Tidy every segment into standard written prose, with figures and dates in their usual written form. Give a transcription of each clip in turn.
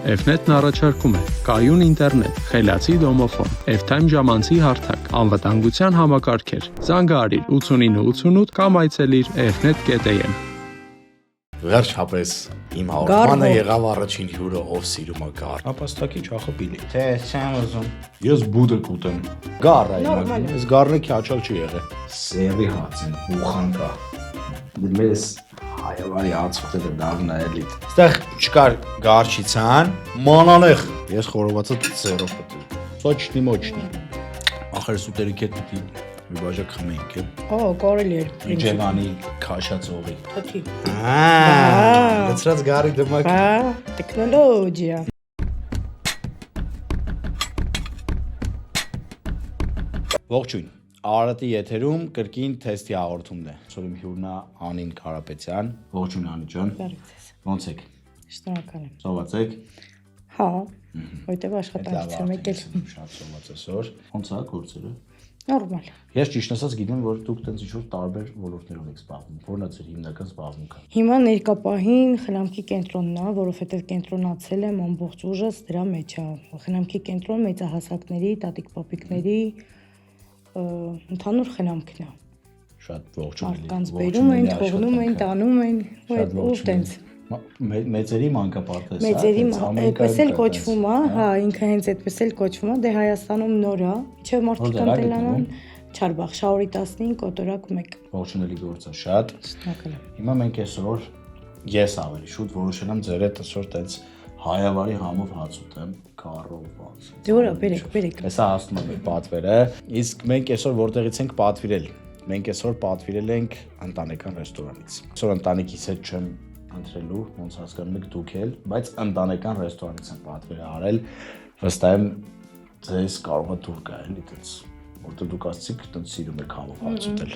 F-net-ն առաջարկում է կայուն ինտերնետ, խելացի դոմոֆոն, F-time ժամանցի հարթակ, անվտանգության համակարգեր։ Զանգահարիր 8988 կամ այցելիր f-net.am։ Վերջապես իմ հաղորդմանը եղավ առաջին հյուրը, ով սիրում է գար։ Ապաստակի չախոպիլի։ Թե չեմ ուզում։ Ես բուդը կուտեմ։ Գար այն։ Այս գարնը քիաչալ չի եղել։ Սերի հացին, ուխանկա։ Դες հայավարի ածուտերը դառնա էլի։ Այստեղ չկար գարչիցան, մանանեղ։ Ես խորովածը ծերով պետք։ Սոչնի մոչնի։ Ախր սուտերի կետ պիտի մի բաժակ խմենք է։ Օ, կարելի է։ Իջևանի քաշածողի։ Թաթի։ Լցրած գարի դմակ։ Տեխնոլոգիա։ Ողջույն։ Արարատի եթերում կրկին թեստի հաղորդումն է։ Այսօր իմ հյուրն է Անին Կարապետյան։ Ողջույն Անի ջան։ Ոնց եք։ Շնորհակալ եմ։ Սոված եք։ Հա, որտեվ աշխատանքից եմ եկել։ Շատ սոված այսօր։ Ոնց է գործերը։ Նորմալ։ Ես ճիշտ ասած գիտեմ, որ դուք տենց ինչ-որ տարբեր ոլորտներով եք զբաղվում։ Որն է ձեր հիմնական զբաղմունքը։ Հիմա ներկապահին խնամքի կենտրոնն է, որովհետև կենտրոնացել եմ ամբողջ ուժս դրա մեջ է։ Խնամքի կենտրոն մեծահասակների, տատիկ-պապիկների ընդհանուր խնամքն է։ Շատ ողջունելի։ Կանց բերում են, թողնում են, տանում են, ու տենց։ Մեծերի մանկապարտեզ, Մեծերի այդպես էլ կոչվում է, հա, ինքը հենց այդպես էլ կոչվում է, դե Հայաստանում նոր է, չէ՞ մարդիկ անտելանան Չարբախ, Շաուրի 15, կոտորակ 1։ Ողջունելի գործ է շատ։ Շնորհակալ եմ։ Հիմա մենք այսօր ես ավելի շուտ որոշել եմ ձեր հետ այսօր տենց հայավարի համով հաց ուտեմ, կարով հաց։ Դե որա, բերեք։ Հեսա հասնում է մեր պատվերը, իսկ մենք այսօր որտեղից ենք պատվիրել։ Մենք այսօր պատվիրել ենք ընտանեկան ռեստորանից։ Այսօր ընտանիքիս հետ չեմ ընտրելու, ոնց հասկանում եք դուք էլ, բայց ընտանեկան ռեստորանից եմ պատվերը արել, վստահ եմ ձեզ կարող է դուր գա էլի տենց, որտեղ դուք ասացիք տենց սիրում եք համով հաց ուտել։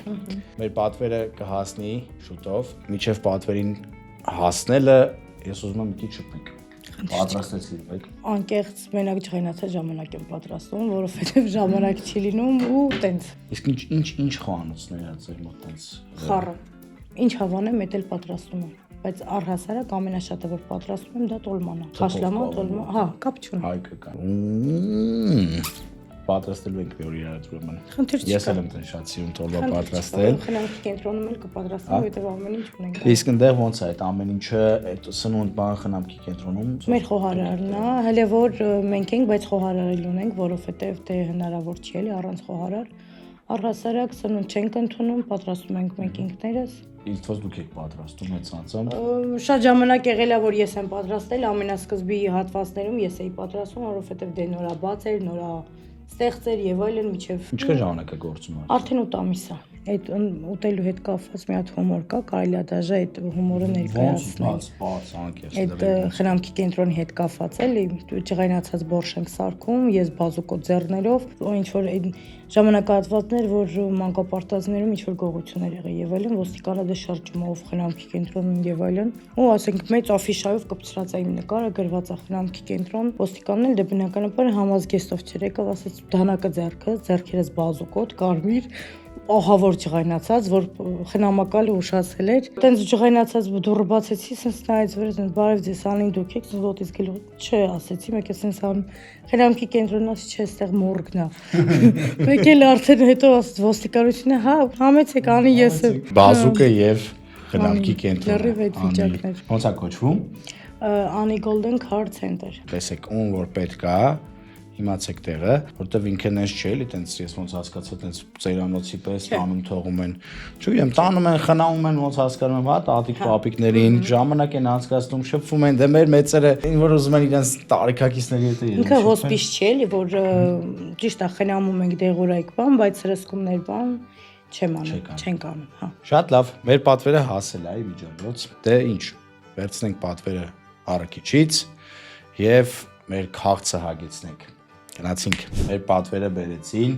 Մեր պատվերը կհասնի շուտով, մինչև պատվերին հասնելը ես ուզում եմ մի քիչ շփենք։ Պատրաստեցիք եք։ Անկեղծ մենակ ջղայնացած ժամանակ եմ պատրաստում, որովհետև ժամանակ չի լինում ու տենց։ Իսկ ինչ խոհանոցներ ա ձեր մոտ տենց։ Խառը։ Ինչ հավանեմ, էդ էլ պատրաստում եմ, բայց առհասարակ ամենաշատը որ պատրաստում եմ դա տոլման է։ Խաշլամա, տոլմա, հա, կապ չունի։ Հայկը կա։ Պատրաստելու ենք մի օր իրար ուրեմն։ Խնդիր չկա։ Ես էլ եմ տեն շատ սիրում տոլմա պատրաստել։ Խնամքի կենտրոնում էլ կպատրաստեմ, որովհետև ամեն ինչ ունենք։ Իսկ այնտեղ ոնց է այդ ամեն ինչը այդ սնունդ բան խնամքի կենտրոնում։ Մեր խոհարարն է, հələ որ մենք ենք, բայց խոհարարել ունենք, որովհետև դե հնարավոր չի էլի առանց խոհարար։ Առհասարակ սնունդ չենք ընդունում, պատրաստում ենք մենք ինքներս։ Իսկ ոնց դուք եք պատրաստում այդ ցանցը։ Շատ ժամանակ եղել է որ ես եմ պատրաստել, ամենասկզբի հատվածներում ես էի պատրաստում, որովհետև դե նորաբաց էր, նորա ստեղծեր եւ այլն միջև։ Ինչքան ժամանակ է գործում այդ։ Արդեն 8 ամիս է։ Այդ ուտելու հետ կապված մի հատ հումոր կա, կարելի է դաժե այդ հումորը ներկայացնել։ Այդ խնամքի կենտրոնի հետ կապված էլի, ջղայնացած բորշ ենք սարքում, ես բազուկո ձեռներով, ինչ որ այդ ժամանակահատվածներ, որ մանկապարտեզներում ինչ որ գողություններ եղել եւ այլն, ոստիկանը դե շրջումով խնամքի կենտրոնում եւ այլն։ Ու ասենք մեծ աֆիշայով կպցրած է իմ նկարը, գրված է խնամքի կենտրոն, ոստիկանն էլ դե բնականաբար համազգեստով չէր եկավ, ասաց դանակը ձեռքերս բազուկոտ, կարմիր ահավոր ջղայնացած, որ խնամակալը ուշացել էր։ Տենց ջղայնացած դուռը բացեցի, ասես նայեց վրաս, բարև ձեզ, Անին դուք եք, ասես ոտից գլուխ, չէ, ասեցի, մեկ ասես անում, խնամքի կենտրոնն ասի, չէ, այստեղ մորգն է։ Մեկ էլ արդեն հետո ասեց ոստիկանությունը, հա, համեցեք, Անի ես եմ։ Բազուկը եւ խնամքի կենտրոնը։ Լրիվ այդ վիճակներ։ Ոնց է կոչվում։ Անի Golden Card Center։ Տեսեք, ում որ պետք է իմացեք տեղը, որտեվ ինքը նենց չէ, էլի տենց ես ոնց հասկացա, տենց ծերանոցի պես տանում թողում են։ Չգիտեմ, տանում են, խնամում են, ոնց հասկանում եմ, հա, տատիկ պապիկներին, ժամանակ են անցկացնում, շփվում են, դե մեր մեծերը, ինչ որ ուզում են իրենց տարիքակիցների հետ իրեն։ Ինքը հոսպիս չէ, էլի, որ ճիշտ է խնամում ենք դեղորայք բան, բայց հրսկումներ բան չենք անում, հա։ Շատ լավ, մեր պատվերը հասել է միջանոց։ Դե ինչ, վերցնենք պատվերը առաքիչից եւ մեր քաղցը հագեցնենք։ Գնացինք, մեր պատվերը բերեցին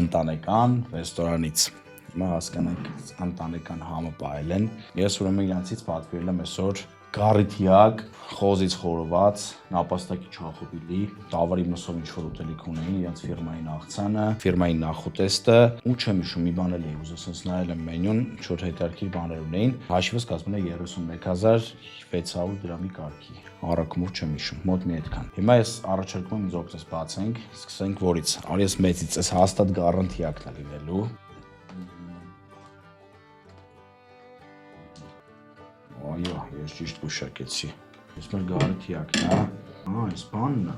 ընտանեկան ռեստորանից։ Հիմա հասկանանք ընտանեկան համը պահել են։ Ես ուրեմն իրանցից պատվիրել եմ այսօր գարիթիակ, խոզից խորոված, նապաստակի չախոբիլի, տավարի մսով ինչ-որ ուտելիք ունեին, իրենց ֆիրմային աղցանը, ֆիրմային նախուտեստը, ու չեմ հիշում, մի բան էլ էի ուզում, ասես նայել եմ մենյուն, ինչ-որ հետարքիր բաներ ունեին, հաշիվս կազմում է 31600 դրամի կարգի, առաքումով չեմ հիշում, մոտ մի այդքան։ Հիմա ես առաջարկում եմ ինձ օգնես բացենք, սկսենք որից, արի ես մեծից, ես հաստատ գառանտիակն է լինելու։ Այո, ես ճիշտ գուշակեցի։ Ես մեր գարիթիակն է, այս բանն է։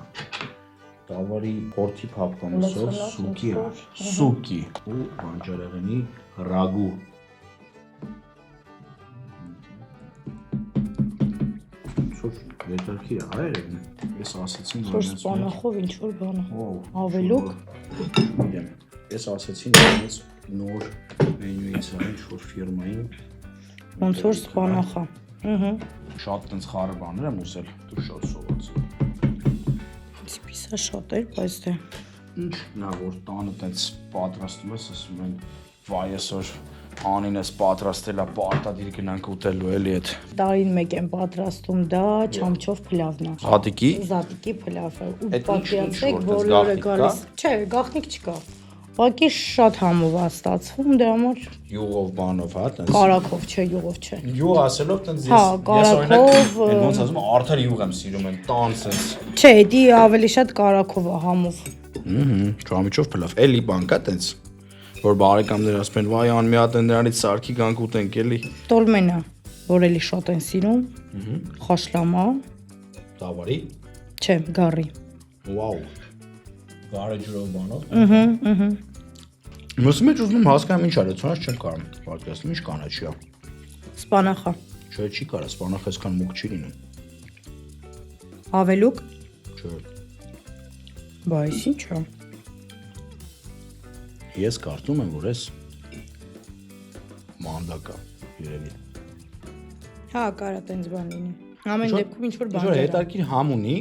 Տավարի խորթի փափկամսով սուկի է, սուկի ու բանջարեղենի ռագու։ Ցույց դերքի է, այրեն։ Ես ասացի որ սպանախով ինչ որ բան է։ Ավելուկ։ Իրեմ։ Ես ասացի նորից նոր մենյուից է ինչ որ ֆիրմային։ Ոնց որ սպանախա։ Շատ տենց խառը բաներ եմ ուզել, դու շատ սոված։ Սպիսա շատ էր, բայց դե Ինչ նա որ տանը տենց պատրաստում ես, ասում են վայ այսօր անին ես պատրաստել է, պարտադիր գնանք ուտելու էլի այդ։ տարին մեկ եմ պատրաստում դա չամչով փլավն է։ Զատիկի։ Զատիկի փլավը։ Ու Այդ պատկերացրեք, ինչ-որ բոլորը տես գալիս։ Չէ, գաղտնիք չկա։ Ուղղակի շատ համով է ստացվում, դրա համար Յուղով բանով, հա, տենց։ կարակով չէ, յուղով չէ։ Յուղ ասելով տենց Հա, օրինակ կարակով, ոնց ասում արդար յուղ եմ սիրում, այն տան սենց։ Չէ, դի ավելի շատ կարակով է համով։ Չամիջով փլավ, էլի բան կա տենց, որ բարեկամներ ասում են, վայ ան մի հատ դրանից սարքի գանք ուտենք էլի։ Տոլմենա, որ էլի շատ են սիրում։ Խաշլամա, Տավարի։ չէ, գառի։ Վաու։ Գարեջրով բանով։ Մսում մեջ ուզում եմ հասկանամ ինչ արեցոնած չեմ կարում, պատկերացնում ինչ կանաչի է։ Սպանախա։ Չէ, չի կարա, սպանախ այսքան մուկ չի լինում։ Ավելուկ։ Չէ։ Բայց ինչ է։ Ես կարծում եմ, որ ես մանդակա երևի։ Հա, կարա տենց բան լինի։ Ամեն դեպքում ինչ որ բան Ինչ-որ դրա։ հետարքիր համ ունի,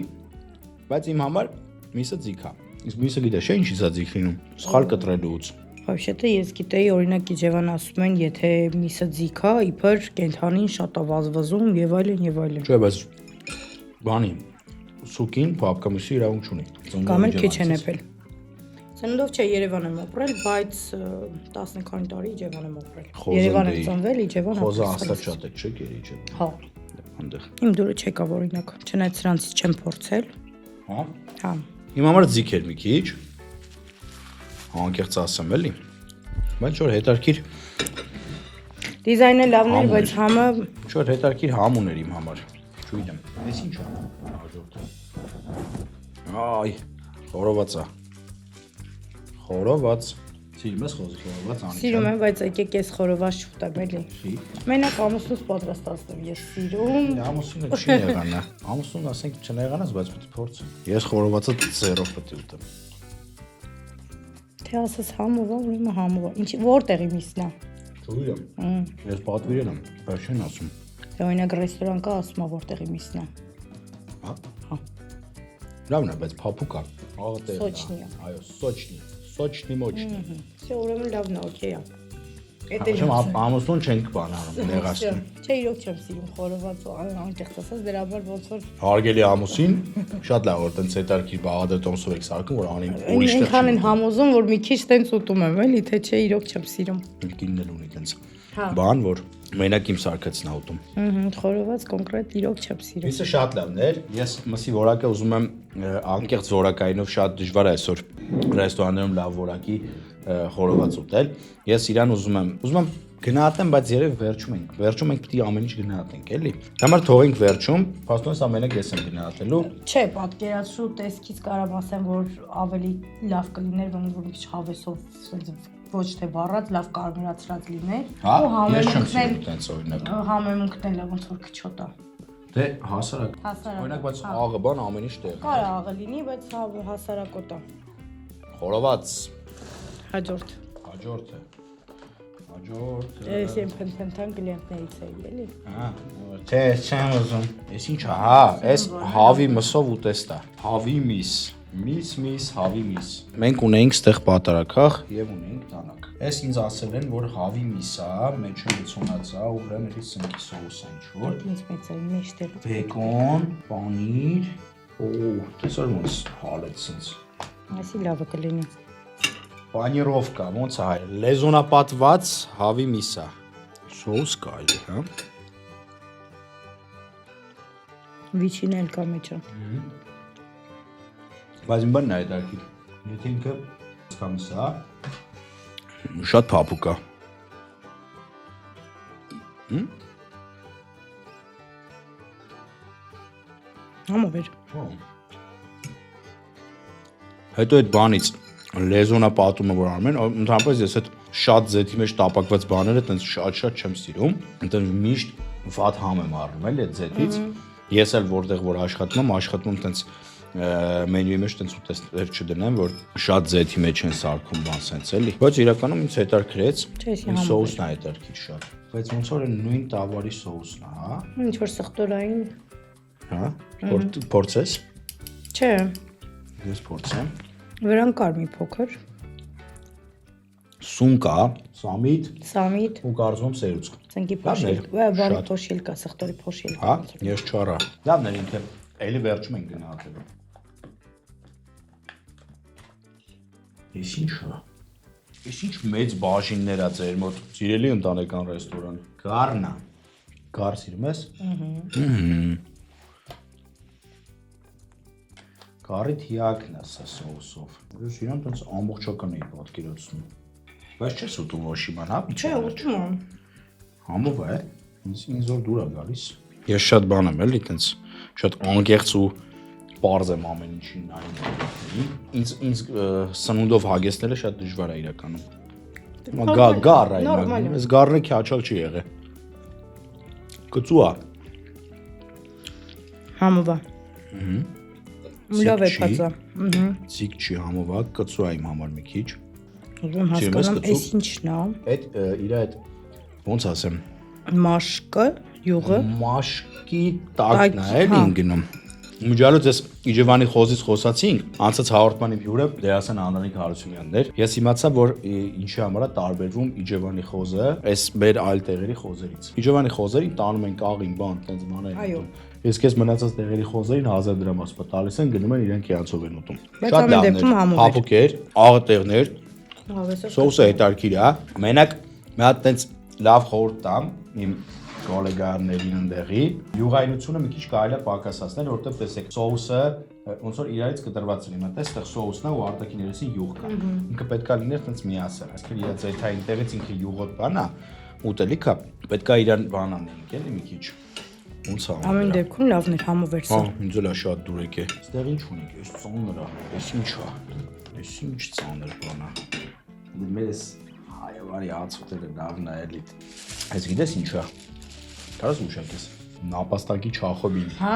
բայց իմ համար միսը ձիգ է։ Իսկ միսը գիտես, չէ՞ ինչի՞ց է ձիգ լինում։ Սխալ կտրելուց։ Вообще-то ես գիտեի, օրինակ Իջևան ասում են, եթե միսը ձիգ է, իբր կենթանին շատ է վազվզում եւ այլն եւ այլն։ Չէ, բայց բանի սուկին փափկամիսի իրավունք չունի։ Կամ էլ քիչ են էփել։ Ծննդով չէ, Երևան եմ ապրել, բայց 10 քանի տարի Իջևան եմ ապրել։ Երևան եմ ծնվել, Իջևան եմ Խոզը ապրել։ հաստատ շատ է, չէ՞ գերի Իջևան։ Հա։ Այնտեղ։ Իմ դուրը չեկա օրինակ, չնայած սրանցից չեմ փորձել։ Հա։ Հա։ Իմ համար ձիգ էր մի քիչ։ Անկեղծ ասեմ էլի։ Բայց որ հետարքիր Դիզայնը լավն էր, բայց համը Ինչ-որ հետարքիր համ ուներ իմ համար։ Չգիտեմ։ Էս ինչ է։ Հաջորդը։ Այ, խորոված է։ Խորոված։ Սիրում ես խոզի խորոված անի։ սիրում եմ, բայց եկեք ես խորոված չուտեմ էլի։ Մենակ ամուսնուս պատրաստացնում ես սիրում։ Ամուսինը չի եղանա։ Ամուսինը ասենք չնեղանաս, բայց պետք է փորձեմ։ Ես խորովածը 0 պետք է ուտեմ։ Թե ասես համով է, ուրեմն համով է։ Ինչ որտեղի միսն է։ Չգիտեմ։ Ես պատվիրել եմ, բայց չեն ասում։ Դե օրինակ ռեստորան կա, ասում է որտեղի միսն է։ Հա։ Հա։ Լավն է, բայց փափուկ է։ Աղտեղ։ Սոչնի է։ Այո, սոչնի։ Սոչնի մոչնի։ Չէ, ուրեմն լավն է, օքեյ է։ Չեմ ամուսնուն չենք բան անում, նեղացնում։ Չէ, իրոք չեմ սիրում խորոված ու անկեղծ ասած, դրա համար ոնց որ Հարգելի ամուսին, շատ լավ որ տենց հետարքիր Բաղդադ Տոմսով եք սարքում, որ անին ուրիշ տեղ այնքան են համոզում, որ մի քիչ տենց ուտում եմ, էլի, թե չէ, իրոք չեմ սիրում։ կինն էլ ունի տենց Հա։ բան, որ մենակ իմ սարքեցն է ուտում։ Խորոված կոնկրետ իրոք չեմ սիրում։ Միսը շատ լավն էր։ Ես մսի որակը ուզում եմ անկեղծ որակայինով շատ դժվար է այսօր ռեստորաններում լավ որակի խորոված ուտել։ Ես իրան ուզում եմ գնահատեմ, բայց երբ վերջում ենք պիտի ամեն ինչ գնահատենք, էլի։ Համար թողենք վերջում, փաստորեն սա մենակ ես եմ գնահատելու։ Չէ, պատկերացրու տեսքից կարամ ասեմ, որ ավելի լավ կլիներ, որ մի քիչ հավեսով ոչ թե բառած, լավ կարմրացրած լիներ։ Հա, ես չեմ սիրում տենց օրինակ։ Համեմունքն էլ ոնց որ քչոտ է։ Դե հասարակ։ Օրինակ, բայց աղը բան ամեն ինչ տեղ։ Կարա աղը լինի, բայց հասարակոտ է։ Խորոված։ Հաջորդ։ Հաջորդը։ Ես եմ փնթան կլիենտներից էի, էլի։ Հա, չէ, չեմ ուզում։ Էս ի՞նչ է, հա, էս հավի մսով ուտեստ է։ Հավի միս։ Միս, հավի միս։ Մենք ունենք ստեղ պատարակախ եւ ունենք տանակ։ Այս ինձ ասել են, որ հավի միսա, մեջը լցոնած է, ուրեմն էլի սնկի սոուս է ինչ-որ։ Ինձ մեծ է մեջտեղ։ Բեկոն, պանիր, տեսար ոնց հալեց ինձ։ Այսի լավը կլինի։ Պանիրովկա, ոնց է հայ, լեզոնապատված հավի միսա։ Սոուս կա այլ, հա։ Վիճին էլ կա մեջը։ Բայց իմ բանն է դարքի։ Եթե ինքը սկամս է, շատ փափուկ է։ Համով էր։ Հետո այդ բանից լեզոնապատումը որ անում են, ընդհանրապես ես այդ շատ զեթի մեջ տապակված բաները տենց շատ չեմ սիրում։ Տենց միշտ վատ համ եմ առնում էլ այդ զեթից։ Ես էլ որտեղ որ աշխատում եմ տենց մենյուի մեջ տենց ուտեստներ չդնեմ, որ շատ զեթի մեջ են սարքում բան սենց էլի։ Բայց իրականում ինձ հետաքրքրեց, սոուսն է հետաքրքիր շատ։ Բայց ոնց որ նույն տավարի սոուսն է, հա։ Ինչ որ սխտորային։ Հա։ Փորձես։ Չէ։ Ես փորձեմ։ Վրան կար մի փոքր։ Սուն կա, Սամիտ ու կարծում սերուցք։ Ցնկի փոշիլ, բանի փոշիլ կա, սխտորի փոշիլ։ Հա, ես չարա։ Լավն է ինքը, էլի վերջում ենք գնահատելու։ Ես ինչա։ Ես ինչ մեծ բաժիններ ա ձեր մոտ, սիրելի ընտանեկան ռեստորան։ Գառնա։ Գառ սիրում ես։ Գառի թիակն է սա սոուսով։ Ես իրան տենց ամբողջական էի պատկերացնում։ Բայց չես ուտում ոչ իման, հա, Չէ, ուտում եմ։ Համով է, ինձ որ դուր է գալիս։ Ես շատ բան եմ էլի, տենց շատ անկեղծ ու պարզ եմ ամեն ինչին նայում։ Ինձ սնունդով հագեցնելը շատ դժվար է իրականում։ Գառ է, այս գառը քյաչալ չի եղել։ Կծու է։ Համով է։ Լավ է փածա։ Ցիկ չի համով է, կծու է իմ համար մի քիչ։ Ուզում հասկանամ, այս ինչն է։ Այդ իր այդ ոնց ասեմ, մաշկը, յուղը։ Մաշկի տակն է էլի ինգնում։ Միջալոց ես Իջևանի խոզից խոսացինք, անցած հաղորդմանի հյուրը դերասան Անրանիկ Հարությունյանն էր։ Ես իմացա, որ ինչի համար է տարբերվում Իջևանի խոզը այս մեր այլ տեղերի խոզերից։ Իջևանի խոզերին տանում են կաղին բան, տենց բաներ են ուտում։ Ես քեզ մնացած տեղերի խոզերին 1000 դրամ ասպա տալիս են, գնում են իրենք իրանցով են ուտում։ Շատ լավն էր, փափուկ էր, աղտեղներ։ Սոուսը հետարքիր է։ Մենակ մի հատ տենց լավ խորհուրդ տամ իմ գոլեգարներին ընդեղի յուղայնությունը մի քիչ կարելի է պակասացնել, որովհետև տեսեք սոուսը ոնց որ իրարից կտրված լինի, մտես այդտեղ սոուսն է ու արտաքին երեսին յուղ կա։ Ինքը պետքա լիներ տենց միասեռ, այսինքն իր ձեթային տեղից ինքը յուղոտ բան է, ուտելիք է, պետքա իրան բան անենք, էլի մի քիչ։ Ոնց է։ Ամեն դեպքում լավն էր համով էր սա։ Հա, ինձ էլ է շատ դուրեք է։ Այստեղ ինչ ունենք, այս ծանր է, այս ինչ է։ Այս ինչ ծանր բան է։ Մեզ հայավարի հացուտերը լավն է էլի։ Այս գիտես ինչ է։ Կարաս ուշակես։ Նապաստակի չախոբին։ Հա։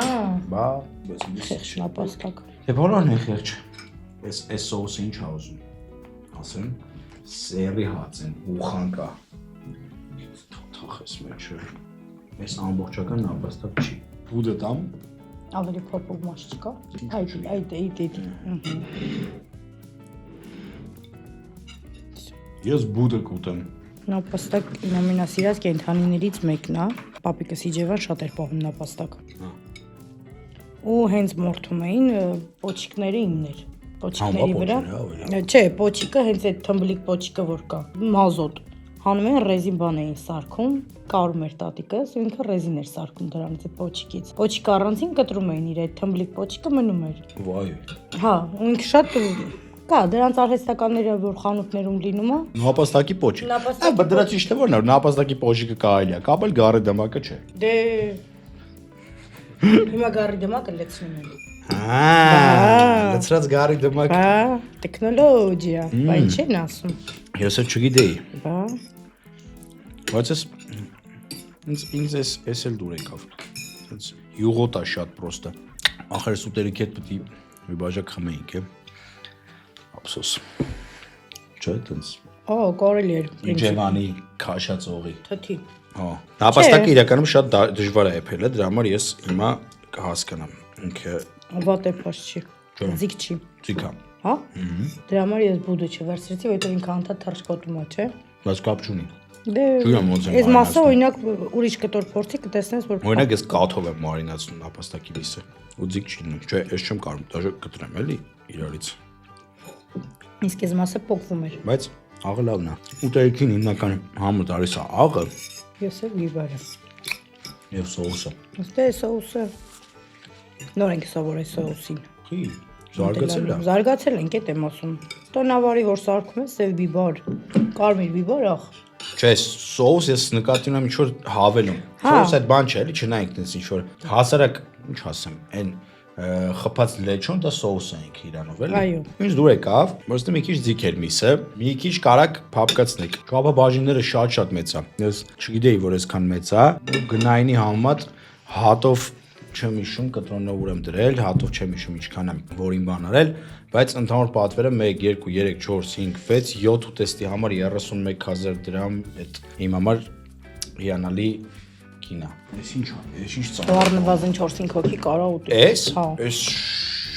Բա, բայց ինձ Խեղճ նապաստակ։ Դե բոլորն են խեղճ։ Այս սոուսը ինչ է ուզում։ Ասեմ, սերի հաց են, ուխան կա։ Թողես մեջը։ Այս ամբողջական նապաստակ չի։ Բուդը տամ։ Ավելի փոփոխ մաս չկա։ Այդ։ Ես բուդը կուտեմ։ Նապաստակ իմ ամենասիրած կենդանիներից մեկն է։ Պապիկս Իջևան շատ էր պահում նապաստակ։ Ու հենց մորթում էին պոչիկները իններ։ Պոչիկների վրա։ Չէ, պոչիկը հենց այդ թմբլիկ պոչիկը որ կա, մազոտ։ Հանում են ռեզին բան էին սարքում, կարում էր տատիկս, ու ինքը ռեզին էր սարքում դրանից այդ պոչիկից։ Պոչիկը առանցին կտրում էին իր այդ թմբլիկ պոչիկը մնում էր։ Վայ։ Հա, ու ինքը շատ կա, դրանց արհեստականները որ խանութներում լինում է։ Նապաստակի պոչիկ։ Բայց դրա ճիշտը որն է, նապաստակի պոչիկը կարելի է կապել, գարի դեմակը չէ։ Դե հիմա գարի դեմակը լցնում են։ Լցրած գարի դեմակը։ Հա, տեխնոլոգիա, բա ինչ են ասում։ Ես էլ չգիտեի։ Բա Բայց ինձ էս էլ դուր եկավ։ Սենց յուղոտ է շատ պրոստը։ Ախր սուտերիք հետ պետք է մի բաժակ խմեինք, է։ Ափսոս։ Չէ, տենց։ կարելի էր։ Իջևանի քաշած օղի։ Թթի։ Հա։ Նապաստակը իրականում շատ դժվար է եփել, դրա համար ես հիմա կհասկանամ։ Ինքը վատե փոշ չի։ Ձիգ չի։ Ցիկա։ Հա։ Դրա համար ես բուդը չվերցրեցի, որովհետև ինքը անդադ թռչկոտում է, չէ։ Բայց կապ չունի։ Դե Չգիտեմ ոնց եմ այս մասը մարինացնում։ օրինակ ուրիշ կտոր փորձի կտեսնես որ Օրինակ ես կաթով եմ մարինացնում նապաստակի լիսը։ Ու ձիգ չի լինում։ Չէ, ես չեմ կարող դաժե կտրեմ էլի իրարից։ իսկ այս մասը փոկվում էր։ Բայց աղը լավն է։ Ուտելիքին հիմնական համը տալիս է աղը Ես էլ գիբարը։ եւ սոուսը։ Ըստ է սոուսը։ Նոր ենք սովորել սոուսին։ Խի, զարգացել է։ Զարգացել ենք, էդ եմ ասում։ Տոնավարի որ սարքում ես սև բիբար, կարմիր բիբար ախ։ Չէ, սոուս ես նկատի ունեմ ինչ-որ հավելում։ Սոուս այդ բան չէ, էլի չնայեք տես ինչ-որ հասարակ, ինչ ասեմ, այն խփած լեչոն դա սոուս է ինքը իրանով էլի։ Այո։ Ինչ դուր եկավ, որովհետեւ մի քիչ ձիգ էր միսը, մի քիչ կարակ փափկացնեք։ Ճապաբաժինները շատ մեծ է։ Ես չգիտեի, որ այսքան մեծ է։ Գնայինի համեմատ հատով չեմ հիշում կտրոնով ուր եմ դրել, հատով չեմ հիշում ինչքան եմ որին բան արել, բայց ընդհանուր պատվերը 1 2 3 4 5 6 7 ուտեստի համար 31000 դրամ, այդ իմ համար հիանալի կինա։ Էս ինչ է, էս ինչ ծանր։ Առնվազն 4-5 հոգի կարա ուտի։ Էս, Հա։ էս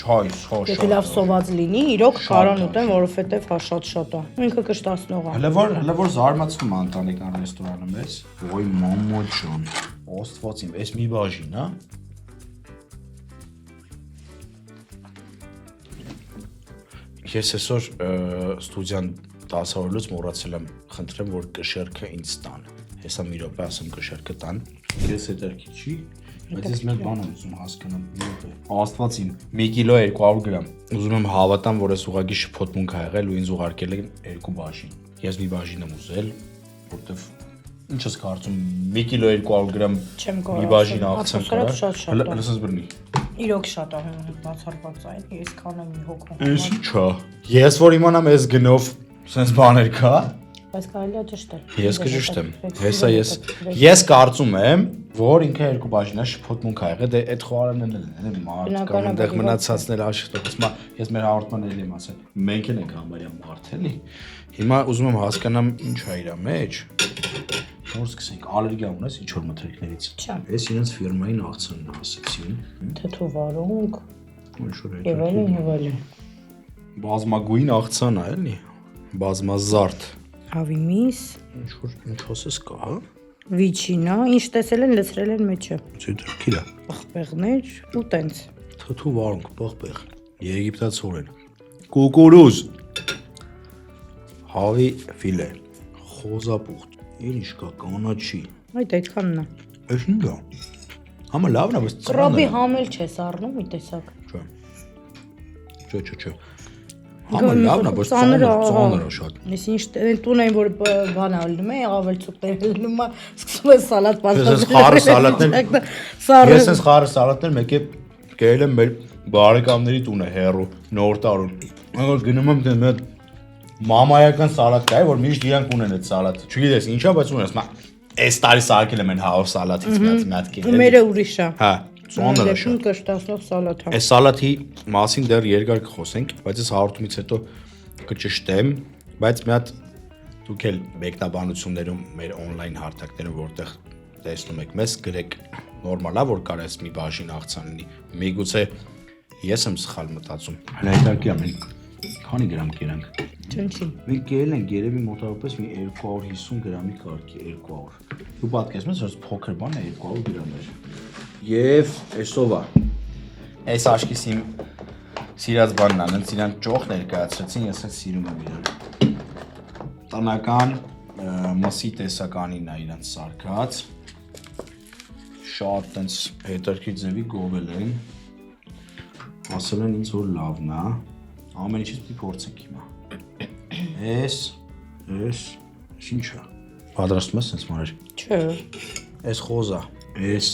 հայ, շատ։ Եթե լավ սոված լինի, իրոք կարան ուտեն, որովհետև հա շատ է։ Ինքը կշտացնող է։ Հələ որ զարմացնում է ընտանեկան ռեստորանում էս։ Ոյ մամո ջան։ Ոստված իմ, էս մի բաժին, հա։ Ես այսօր ստուդիան 10 օրից մոռացել եմ, խնդրեմ որ կշերքը ինձ տան։ Հեսա մի րոպե ասեմ կշերքը տան։ Ես հետերքի չի, բայց ես մեկ բան եմ ուզում հասկանամ, մի րոպե։ Աստված իմ 1 կիլո 200 գրամ։ Ուզում եմ հավատամ, որ այս ուղղակի շփոթմունք ա եղել ու ինձ ուղարկել են 2 բաժին։ Ես մի բաժին եմ ուզել, որտեվ ինչ ես կարծում 1 կիլո 200 գրամ մի բաժին աղցան կարա։ Լսես բռնի։ Իրոք շատ է բացառված այն, ես կանեմ մի հոգու։ Էս ինչա։ Ես որ իմանամ այս գնով sense բաներ կա։ Բայց կարելի է ճշտել։ Ես կճշտեմ։ Հեսա ես կարծում եմ, որ ինքը 2 բաժին է շփոթմունք ա եղել, դե այդ խոհարանն էլ մարդ կամ այնտեղ մնացածն էլ աշխատող։ Ես մեր հաղորդման էլ եմ ասել։ Մենք ենք համարյա մարդ էլի։ Հիմա ուզում եմ հասկանամ ինչ է իրա մեջ։ Որ սկսենք ալերգիա ունես ինչ որ մթերքներից։ Չէ։ Ես իրենց ֆիրմային աղցանն ասեցին։ Թթու վարունգ։ Ինչ որ Եվ այլն։ Բազմագույն աղցան է էլի։ Բազմազարդ։ Հավի միս, Ինչ ասես կա, հա։ վիչինա, ինչ տեսել են լցրել են մեջը։ Ցույցերքիլա։ Պղպեղներ ու տենց։ Թթու վարունգ, պղպեղ։ Եգիպտացորեն։ Կուկուրուզ։ Հավի ֆիլե։ Խոզապուխտ։ Ինչ կա, կանաչի։ Այդ այդքանն է։ Էս ինչ է։ Համը լավն է, բայց Կրոբի համել չես առնում մի տեսակ։ Չէ։ Համը լավն է, բայց ծանր է շատ։ Ես ինչ տուն այն որ բան ալնում է, աղավել ցուկներ լնում է, սկսում է սալատ Ես խառը սալատներ։ Ես ես խառը սալատներ մեկ է կերել եմ մեր բարեկամների տունը հերո նոր տարուն։ Որ գնում եմ դե մի հատ մամայական սալատ կա, որ միշտ իրանք ունեն այդ սալատը։ Չգիտես ինչա, բայց ունես։ Այս տարի սարքել եմ այն հավ սալատից մի հատ կերել։ Մերը ուրիշ է։ Հա, ծոնը Դեպքում կշտացնող սալատ է։ Այս սալատի մասին դեռ երկար կխոսենք, բայց ես հաղորդումից հետո կճշտեմ, բայց մի հատ դուք էլ մեկնաբանություններում մեր on-line հարթակներում որտեղ տեսնում եք մեզ, գրեք նորմալ է որ կարես մի բաժին աղցան լինի։ Միգուցե ես եմ սխալ մտածում։ Հրայտարկի ամեն քանի գրամ կերանք։ Չնչի։ Մենք կերել ենք երևի մոտավորապես մի 250 գրամի կարգի 200։ Դու պատկերացնում ես, որ փոքր բան է 200 գրամներ։ Եվ այսով է։ Այս աշկիս իմ սիրած բանն է, հենց իրան ճոխ ներկայացրեցին, ես էլ սիրում եմ իրան։ Տնական մսի տեսականին է իրան սարքած։ Շատ տենց հետարքի ձևի գովել են։ Ասել են ինձ որ լավն է։ Ամեն ինչից պիտի փորձենք հիմա։ Էս ինչ է։ Պատրաստում ես sense մարեր։ Չէ։ Էս խոզա, էս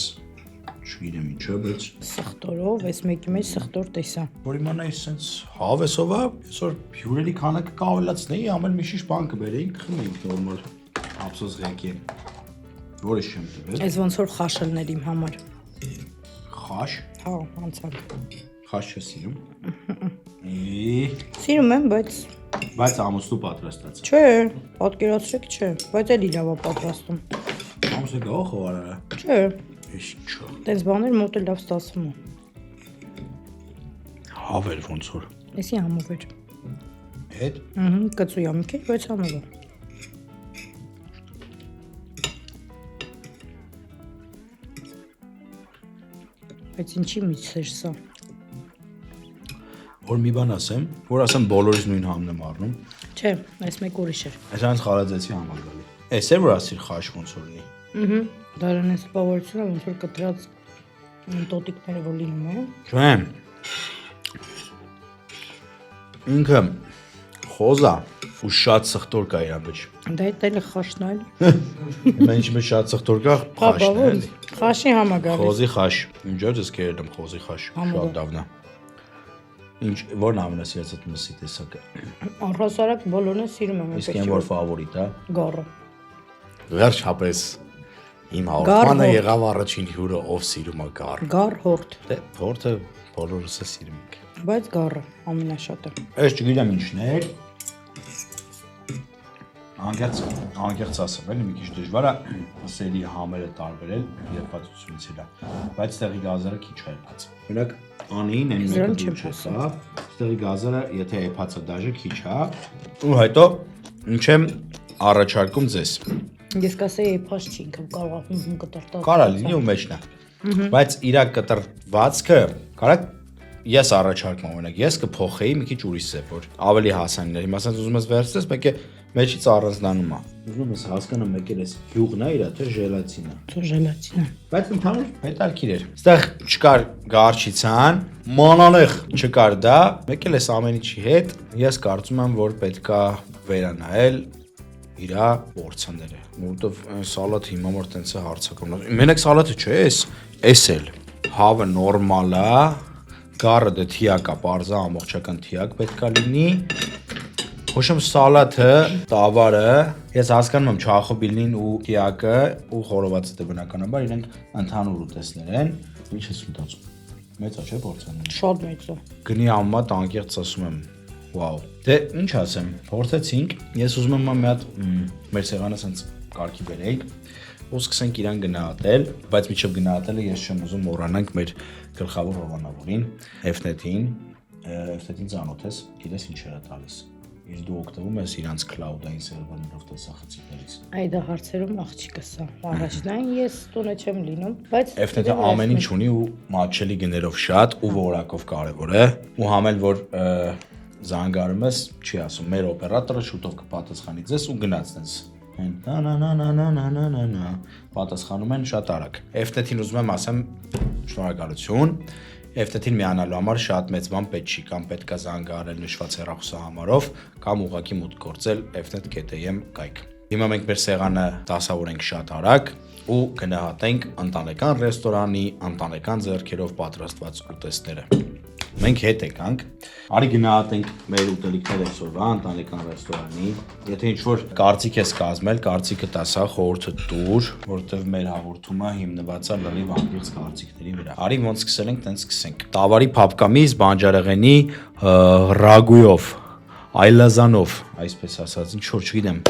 չգիտեմ ինչ է, բայց Սխտորով, այս մեկի մեջ սխտոր տեսա։ որ իմանայի sense հավեսով է, այսօր հյուրերի քանակը կավելացնեի, ամեն մի շիշ բան կբերեինք, խմեինք նորմալ։ Ափսոս ղեկի։ Որը չեմ տվել։ Այս ոնց որ խաշելներ իմ համար։ Խաշ։ Հա, անցակ։ Խաշ չես սիրում։ Սիրում եմ, Բայց ամուսնու պատրաստած։ Չէ, պատկերացրեք չէ, բայց էլ իրավա պատրաստում։ Ամուսնու գա խոհարարը։ Չէ, Էս ինչա։ տենց բաներ մոտ էլ լավ ստացվում է։ Հավեր ոնց որ։ Էսի համով էր։ Հետ։ Կծույա մի քիչ, բայց համով է։ Բայց ինչի միքս էր սա։ Որ մի բան ասեմ, որ ասեմ բոլորից նույն համն եմ առնում։ Չէ, այս մեկ ուրիշ էր։ Այսինքն խալաձեցի համար գալի։ Էս է որ ասիր խաշ ոնց որ լինի։ Դարան էս բավարարությունը ոնց որ կտրած տոտիկները որ լինում է։ Չէ։ Ինքը խոզա ու շատ սխտոր կա իր մեջ։ Դա էլ է խաշն այլ։ Մենք մեջ շատ սխտոր կա խաշն է էլի։ Խաշի համա գալիս։ Խոզի խաշ։ Ինչո՞ց կերել եմ խոզի խաշ։ Շատ դավնա։ Ինչ որն ամենասիրածդ մսի տեսակը։ Առհասարակ բոլորն է սիրում եմ։ Իսկ այն որ ֆավորիտ է։ Գառը։ Վերջապես իմ հաղորդմանը եղավ առաջին հյուրը, ով սիրում է գառ։ Գառ հորդ։ Դե հորդը բոլորս է սիրում ենք։ Բայց գառը ամենաշատը։ Այս չգիտեմ ինչն է։ Անկեղծ ասեմ, էլի մի քիչ դժվար է սերի համերը տարբերել երբացությունից իրա, բայց տեղի գազերը քիչ է եփած։ Օրինակ անին այն մեկը դուր չկա, տեղի գազերը եթե եփած է դաժե քիչ է, ու հետո ինչ եմ առաջարկում ձեզ։ Ես կասեի եփած չի, ինքը կարող է կտրտած։ Կարա լինի ու մեջն է։ Բայց իրա կտրվածքը կարա ես առաջարկում օրինակ, ես կփոխեի մի քիչ ուրիշ սեփ, որ ավելի հասանելի է։ Հիմա ասած ուզում ես վերցնես, մեկ է մեջից առանձնանում է։ Ուզում ես հասկանամ մեկ էլ էս հյուղն է իրա, թե ժելատինը։ Թո ժելատինը։ Բայց ընդհանուր հետաքրքիր էր։ Այստեղ չկար գարչիցան, մանանեղ չկար դա, մեկ էլ էս ամեն ինչի հետ ես կարծում եմ, որ պետքա վերանայել իրա պորցիաները։ Որովհետև սալաթը հիմա որ տենց է հարցակում։ Մենակ սալաթը չէ, էս էլ հավը նորմալ է, գառը դե թիակ է, պարզա ամբողջական թիակ պետքա լինի։ Հոշում սալաթը, տավարը, ես հասկանում եմ չախոբիլին ու թիակը ու խորովածը դե բնականաբար իրենք ընդհանուր ուտեստներ են։ Ինչ ես մտածում։ Մեծ է չէ փորձանը։ Շատ մեծ է։ Գնի ամմատ անկեղծ ասում եմ։ Վաու։ Դե ինչ ասեմ, փորձեցինք։ Ես ուզում եմ մի հատ մեր սեղանը սենց կարգի բերեինք ու սկսենք իրան գնահատել, բայց միջև գնահատելը ես չեմ ուզում մոռանանք մեր գլխավոր հովանավորին, F-net-ին ծանոթ ես, գիտես ինչեր է տալիս։ Իսկ դու օգտվում ես իրանց cloud-ային սերվերներով տեսախցիկներից։ Այ դա հարցերում աղջիկս է։ Առաջնային ես տունը չեմ լինում, բայց F-net-ը ամեն ինչ ունի ու մատչելի գներով շատ ու որակով կարևոր է։ Ու համել որ զանգարում ես, չի ասում, մեր օպերատորը շուտով կպատասխանի ձեզ ու գնացնես։ Նա պատասխանում են շատ արագ։ F-net-ին ուզում եմ ասեմ շնորհակալություն։ F-net-ին միանալու համար շատ մեծ բան պետք չի, կամ պետք է զանգահարել նշված հեռախոսահամարով, կամ ուղղակի մուտք գործել fnet.am կայք։ Հիմա մենք մեր սեղանը դասավորենք շատ արագ ու գնահատենք ընտանեկան ռեստորանի, ընտանեկան ձեռքերով պատրաստված ուտեստները։ Մենք հետ եկանք, արի գնահատենք մեր ուտելիքները այսօրվա ընտանեկան ռեստորանի։ Եթե ինչ-որ կարծիք ես կազմել, կարծիքը տասա խորհուրդը տուր, որովհետև մեր հաղորդումը հիմնված է լրիվ անկեղծ կարծիքների վրա։ Արի ոնց սկսել ենք, տենց սկսենք։ Տավարի փափկամիս բանջարեղենի ռագույով, այլազանով, այսպես ասած, ինչ որ չգիտեմ,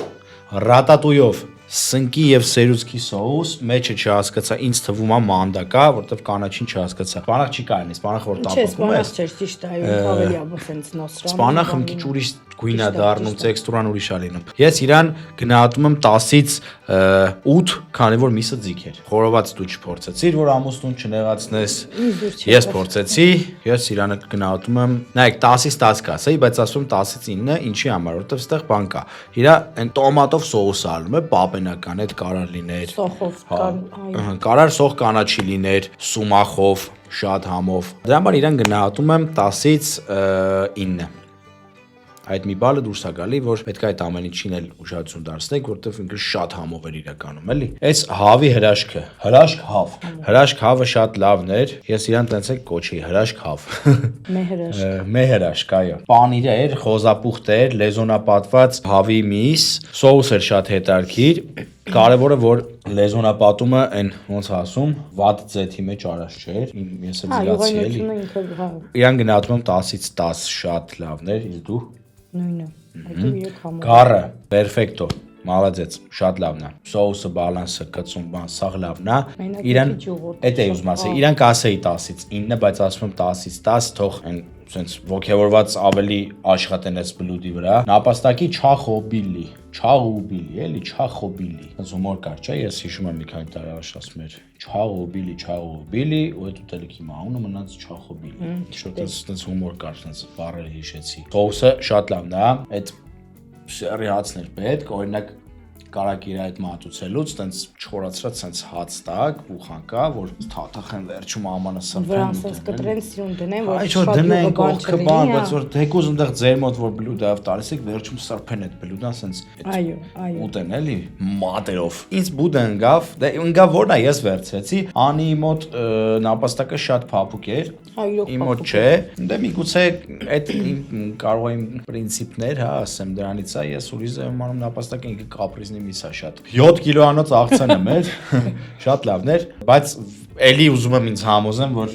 ռատատույով, սնկի եւ սերուցքի սոուս, մեջը չհասկացա, ինձ թվում է մանդակա, որտեվ կանաչին չհասկացա։ Սպանախ չի կարելի, սպանախ որ տապակում է։ Չէ, սպանախ չէ, ճիշտ է, այո, ավելի աբսենս նոսրան։ Սպանախը մի քիչ ուրիշ գույն է դառնում, տեքստուրան ուրիշ է լինում։ Ես իրան գնահատում եմ 10-ից 8, քանի որ միսը ձիգ էր։ Խորոված դու չփորձեցիր, որ ամուսնուն չնեղացնես։ Ես փորձեցի, ես իրանը գնահատում եմ, նայեք 10-ից 10 կասեի, բայց ասում 10-ից 9, ինչի համար, որովհետև այստեղ բան կա։ Իրա այն տոմատով սոուս ալում է, պապենական այդ կարար լիներ։ Սոխով կան, այո։ Կարար սոխ կանաչի լիներ, սումախով, շատ համով։ Դրա համար իրան գնահատում եմ 10-ից 9։ Այդ մի բալը դուրս է գալի, որ պետք է այդ ամեն ինչին էլ ուշադրություն դարձնենք, որովհետև ինքը շատ համով էր իրականում, էլի։ Այս հավի հրաշքը, հրաշք հավ։ Հրաշք հավը շատ լավն էր։ Ես իրան տենց էլ կոչեի հրաշք հավ։ Մեհրաշք։ Մեհրաշք, այո։ Պանիր էր, խոզապուխտ էր, լեզոնապատված հավի միս, սոուս էր շատ հետարքիր։ Կարևորը որ լեզոնապատումը այն ոնց ասում, վատ ձեթի մեջ արած չէր, ես էլ զգացի էլի։ Իրան գնահատում եմ 10-ից 10 շատ լավն էր, իսկ դու նույնը։ Այդ 3 համով։ Գառը, պերֆեկտո, Մալադեց, շատ լավն է։ Սոուսը, բալանսը, կծում, բան, սաղ լավն է։ Իրան էդ է ուզում ասել, իրան կասեի 10-ից 9, բայց ասում եմ 10-ից 10, թող այն sense ոգևորված ավելի աշխատեն այս բլուդի վրա։ Նապաստակի չախոբիլի, էլի չախոբիլի։ Այս հումոր կար, չէ՞, ես հիշում եմ մի քանի տարի առաջ ասում էր չախոբիլի, ու այդ ուտելիքի անունը մնաց չախոբիլի։ Շուտ այս հումոր կար, sense բառերը հիշեցի։ Սոուսը շատ լավն է, այդ սերի հացն էր պետք, օրինակ կարակ իր այդ մատուցելուց տենց չխորացրած տենց հաց տակ ուխան կա որ թաթախեն վերջում ամանը սրտեն վրան սենց կտրեն սյուն դնեն որ շատ դնեն կողքը բան բայց որ թեկուզ այնտեղ ձեր մոտ որ բլուդով տալիս եք վերջում սրբեն այդ բլուդան սենց այո ուտեն էլի մատերով ինձ բուդը ընկավ դե ընկավ որն է ես վերցրեցի անի մոտ նապաստակը շատ փափուկ էր իմ մոտ չէ դե միգուցե այդ կարող եմ պրինցիպներ հա ասեմ դրանից է ես ուրիշ եմ անում նապաստակը ինքը կապրիզնի միսա շատ 7 կիլոանոց աղցանը մեր շատ լավն էր բայց էլի ուզում եմ ինձ համոզեմ որ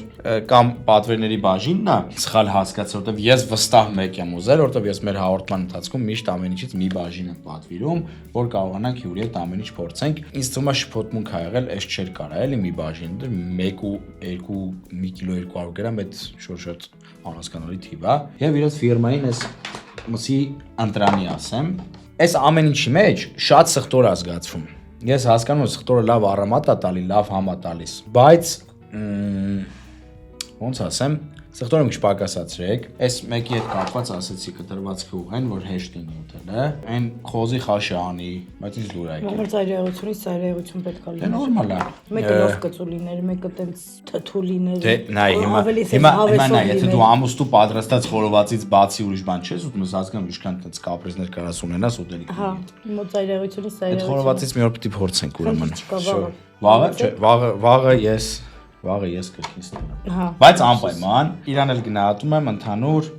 կամ պատվերների բաժինն է սխալ հասկացա որտեվ ես վստահ մեկ եմ ուզել որտեվ ես մեր հաղորդման ընթացքում միշտ ամեն ինչից մի բաժին եմ պատվիրում որ կարողանանք հյուրի հետ ամեն ինչ փորձենք ինձ թվում է շփոթմունք ա եղել այս չէր կարա էլի մի բաժին 1 ու 2 1 կիլո 200 գրամ այդ շորշոտ անհասկանալի թիվ է եւ իրաց ֆիրմային այս մսի ընտրանի ասեմ այս ամեն ինչի մեջ շատ սխտոր է զգացվում ես հասկանում եմ սխտորը լավ առամատ է տալի լավ համ է տալիս բայց ոնց ասեմ սխտորը մի քիչ պակասացրեք այս մեկի հետ կապված ասեցի կտրվածքը ուղեն որ հեշտ լինի ուտելը այն խոզի խաշը անի բայց ինձ լուր է եկել որ ծայրեղությունից պետք է լինի դե նորմալ է մեկը լավ կծու լիներ մեկը տենց թթու լիներ դե նայ հիմա նայ եթե դու ամուստու պատրաստած խորովածից բացի ուրիշ բան չես ուտում ես հասկանում ինչքան տենց կապրիզներ կարաս ունենաս ուտելիք հա մո ծայրեղությունից այդ խորովածից մի օր պիտի փորձենք ուրեմն վաղը ես կրկին ստանամ բայց անպայման իրան էլ գնահատում եմ ընդհանուր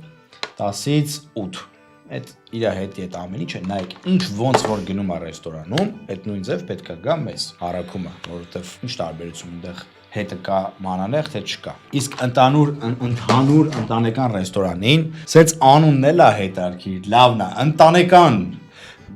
10-ից 8 այդ իր հետի այդ ամեն ինչը նայեք ինչ ոնց որ գնում է ռեստորանում այդ նույն ձև պետքա գա մեզ հարակումը որովհետև ինչ տարբերություն այնտեղ հետը կա մանանեղ թե չկա իսկ ընդհանուր ընտանեկան ռեստորանին սենց անունն էլ է հետարքիր լավն է ընտանեկան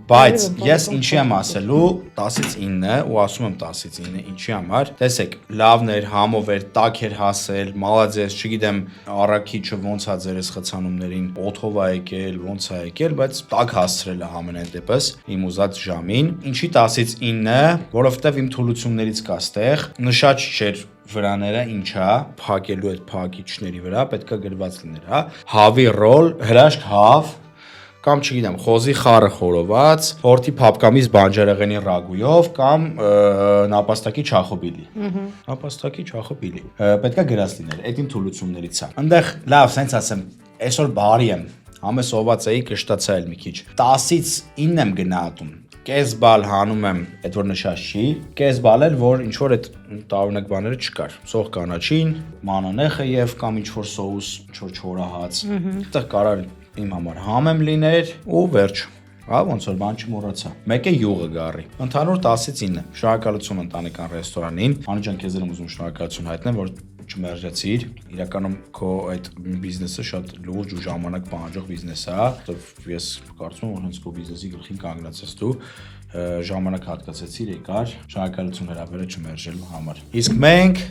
բայց ես ինչի եմ ասելու 10-ից 9 ու ասում եմ 10-ից 9 ինչի համար տեսեք լավն էր համով էր տաք էր հասել մալադես չգիտեմ առաքիչը ոնց է ձերս խցանումներին օթով է եկել ոնց է եկել բայց տաք հասցրել է համենայն դեպս իմ ուզած ժամին ինչի 10-ից 9 որովհետև իմ թուլություններից կա ստեղ նշած չէր վրաները ինչա փակելու այդ փակիչների վրա պետքա գրված լիներ հա հավի ռոլ հրաշք հավ կամ չգիտեմ խոզի խառը խորոված, հորթի փապկամից բանջարեղենի ռագույով կամ նապաստակի չախոբիլի։ Նապաստակի չախոբիլի։ Պետքա գրած լիներ, այդ իմ թուլություններից է։ Այնտեղ լավ, սենց ասեմ, այսօր բարի եմ, համը սոված էի կշտացա էլ մի քիչ։ 10-ից 9 եմ գնահատում։ Կես բալ հանում եմ, այդ որ նշած չի, կես բալ էլ որ ինչ որ այդ տարօրինակ բաները չկար։ Սող կանաչին, մանանեխը եւ կամ ինչ որ սոուս, ինչ որ չորահաց։ Այդտեղ կարար իմ համար համ եմ լիներ ու վերջ։ Հա ոնց որ բան չմոռացա։ Մեկը յուղը գարի։ Ընդհանուր 10-ից 9։ Շնորհակալություն ընտանեկան ռեստորանին։ Անջան քեզ եմ ուզում շնորհակալություն հայտնել, որ չմերժեցիր։ Իրականում քո այդ բիզնեսը շատ լուրջ ու ժամանակ պահանջող բիզնես է, որովհետև ես կարծում եմ, որ հենց քո բիզնեսի գլխին կանգնած ես դու ժամանակ հատկացեցիր եկար։ Շնորհակալություն հրավերը չմերժելու համար։ Իսկ մենք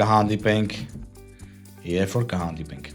կհանդիպենք երբ որ կհանդիպենք։